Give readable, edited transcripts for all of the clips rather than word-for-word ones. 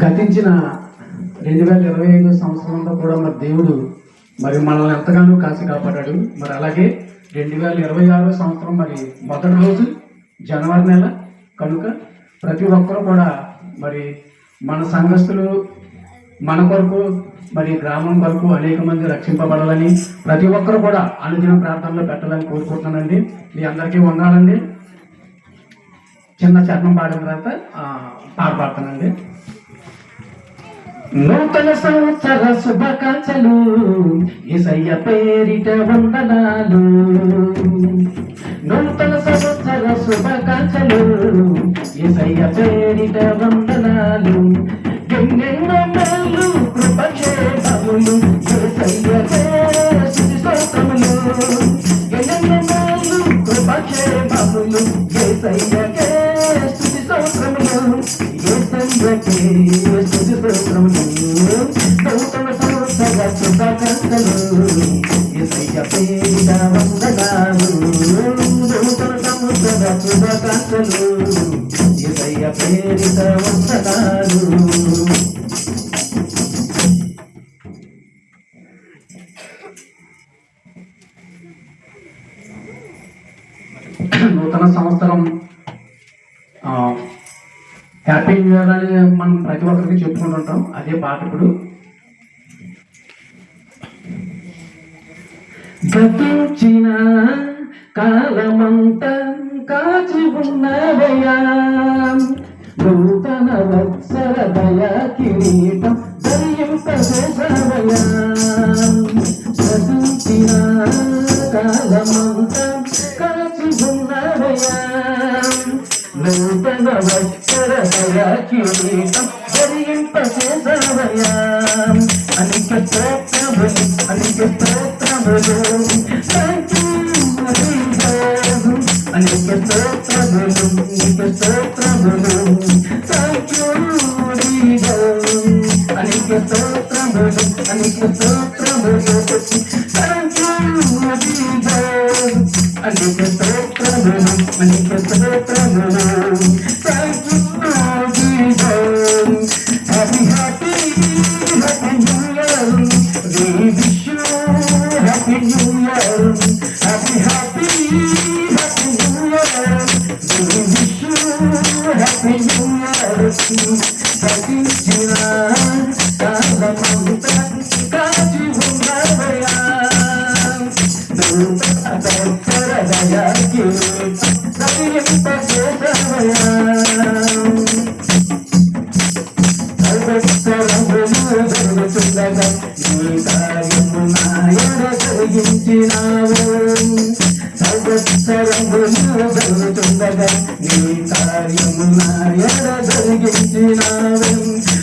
గతించిన 2025 సంవత్సరంలో కూడా మరి దేవుడు మరి మనల్ని ఎంతగానో కాసి కాపాడాడు. మరి అలాగే 2026 సంవత్సరం మరి మొదటి రోజు జనవరి నెల కనుక ప్రతి ఒక్కరు కూడా మరి మన సంఘస్థులు మన కొరకు మరి గ్రామం కొరకు అనేక మంది రక్షింపబడాలని ప్రతి ఒక్కరు కూడా అనుదిన ప్రార్థనలో పెట్టాలని కోరుకుంటున్నానండి. మీ అందరికీ వందాలండి. చిన్న చరణం పాడిన తర్వాత పాట పాడుతానండి. నూతన సంవత్సర శుభాకాంక్షలు, యేసయ్య పేరిట వందనాలు. నూతన సంవత్సర శుభాకాంక్షలు, యేసయ్య పేరిట వందనాలు. ఎన్నెన్నో మేలు కృపక్షేమములు, యేసయ్యకే స్తుతి స్తోత్రములు. ఎన్నెన్నో మేలు కృపక్షేమములు, యేసయ్యకే స్తుతి స్తోత్రములు. యేసయ్యకే స్తుతి స్తోత్రములు. నూతన సంవత్సర శుభాకాంక్షలు, యేసయ్య పేరిట వందనాలు. నూతన సంవత్సర శుభాకాంక్షలు, యేసయ్య పేరిట వందనాలు. నూతన సంవత్సరం హ్యాపీ న్యూ ఇయర్ అని మనం ప్రతి ఒక్కరికి చెప్పుకుంటుంటాం. అదే పాట ఇప్పుడు. గతించిన కాలమంతా కాచి ఉన్నవయ్యా, నూతన వత్సర దయా కిరీటం ధరింపజేసవయ్యా. గతించిన కాలమంతా కాచి ఉన్నవయ్యా, నూతన వత్సర దయా కిరీటం ధరింపజేసవయ్యా. అనేక స్తోత్రములు, అనేక స్తోత్రములు, అనేక స్తోత్రములు, అనేక స్తోత్రములు, అనేక స్తోత్రములు, అనేక స్తోత్రములు, అనేక స్తోత్రములు, అనేక స్తోత్రములు. Happy, happy, happy New Year. We wish you happy New Year. Happy, happy, happy New Year. We wish you happy New Year. గతించిన కాలమంతా కాచి ఉన్నవయ్యా, నూతన సంవత్సర దయా కిరీటం ధరింపజేసవయ్యా. జరుగుతుండగా నీ కార్యము నాయన జరిగించినావు. సంవత్సరములు జరుగుతుండగా నీ కార్యము నాయన జరిగించినావు.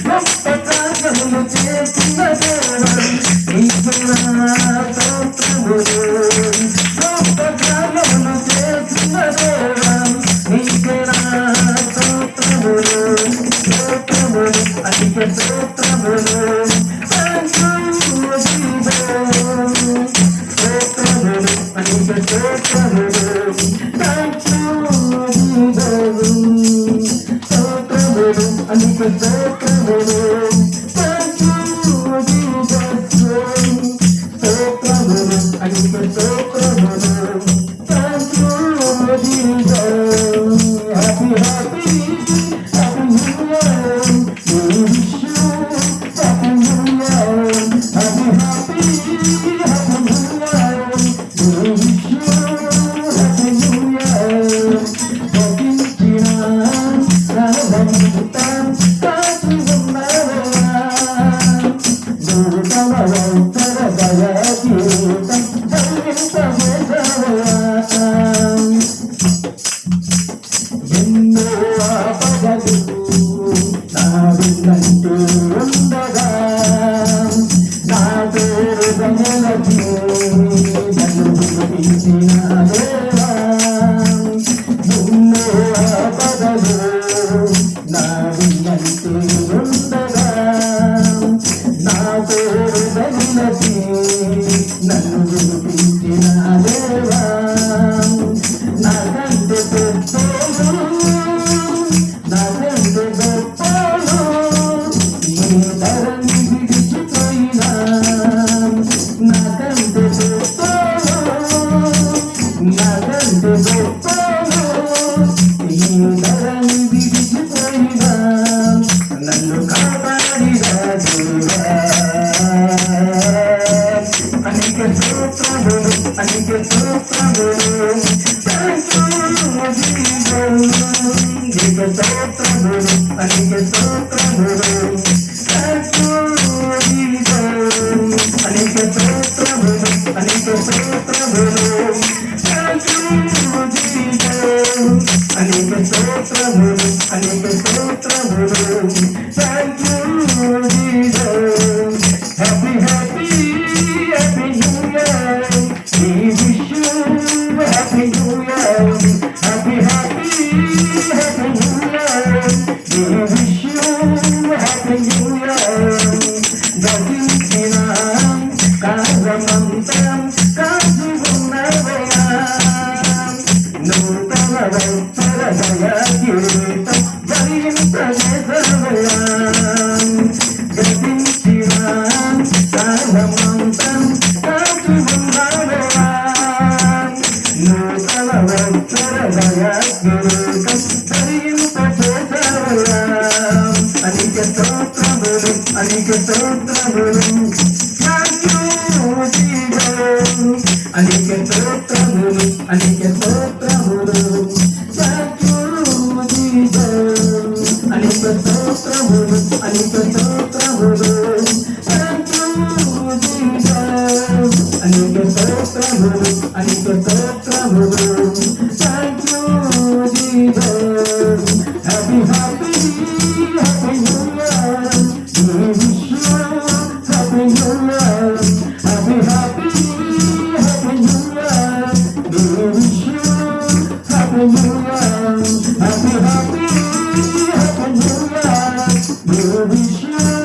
గొప్ప కార్యములు చేసిన దేవా నీకు నా స్తోత్రములు. గొప్ప కార్యములు చేసిన దేవా నీకు నా స్తోత్రములు. స్తోత్రములు, అనేక స్తోత్రములు. స్తోత్రములు, అనేక స్తోత్రములు. స్తోత్రములు, అనేక స్తోత్రములు. స్తోత్రములు, అనేక స్తోత్రములు. Happy, happy, happy new year. We wish you happy new year. Happy, happy, happy new year. We wish you happy new year. గతించిన కాలమంతా కాచి ఉన్నవయ్యా, నూతన వత్సర దయా కిరీటం ధరింపజేసవయ్యా. ఎన్నో ఆపదలు నా విన్నంటూ ఉండగా, నా పేరు గమలకి నన్ను విడిపించిన దేవా. ఎన్నో ఆపదలు నా విన్నంటూ ఉండగా, నా పేరు గమలకి నన్ను విడిపించిన దేవా. నా కంటే పెద్ద నీకే స్తోత్రములు నీకే స్తోత్రములు థాంక్ యూ జీసస్ నీకే స్తోత్రములు నీకే స్తోత్రములు థాంక్ యూ జీసస్ నీకే స్తోత్రములు నీకే స్తోత్రములు thank you Jesus happy happy happy new year we wish you happy new year happy happy happy new year we wish you happy new year గతించిన కాలమంతం కాచి ఉన్నవయా నూతన వత్సర దయా కిరీటం ధరింపజేసవయా గతించిన కాలమంతం కాచి ఉన్నవయా నూతన వత్సర దయా కిరీటం ధరింపజేసవయా నీకే స్తోత్రములు నీకే స్తోత్రములు థాంక్ యూ జీసస్ నీకే స్తోత్రములు నీకే స్తోత్రములు థాంక్ యూ జీసస్ నీకే స్తోత్రములు నీకే స్తోత్రములు థాంక్ యూ జీసస్ నీకే స్తోత్రములు నీకే స్తోత్రములు thank you Jesus happy happy happy new year we wish you happy new year happy happy happy new year we wish you happy new year happy happy happy new year we wish you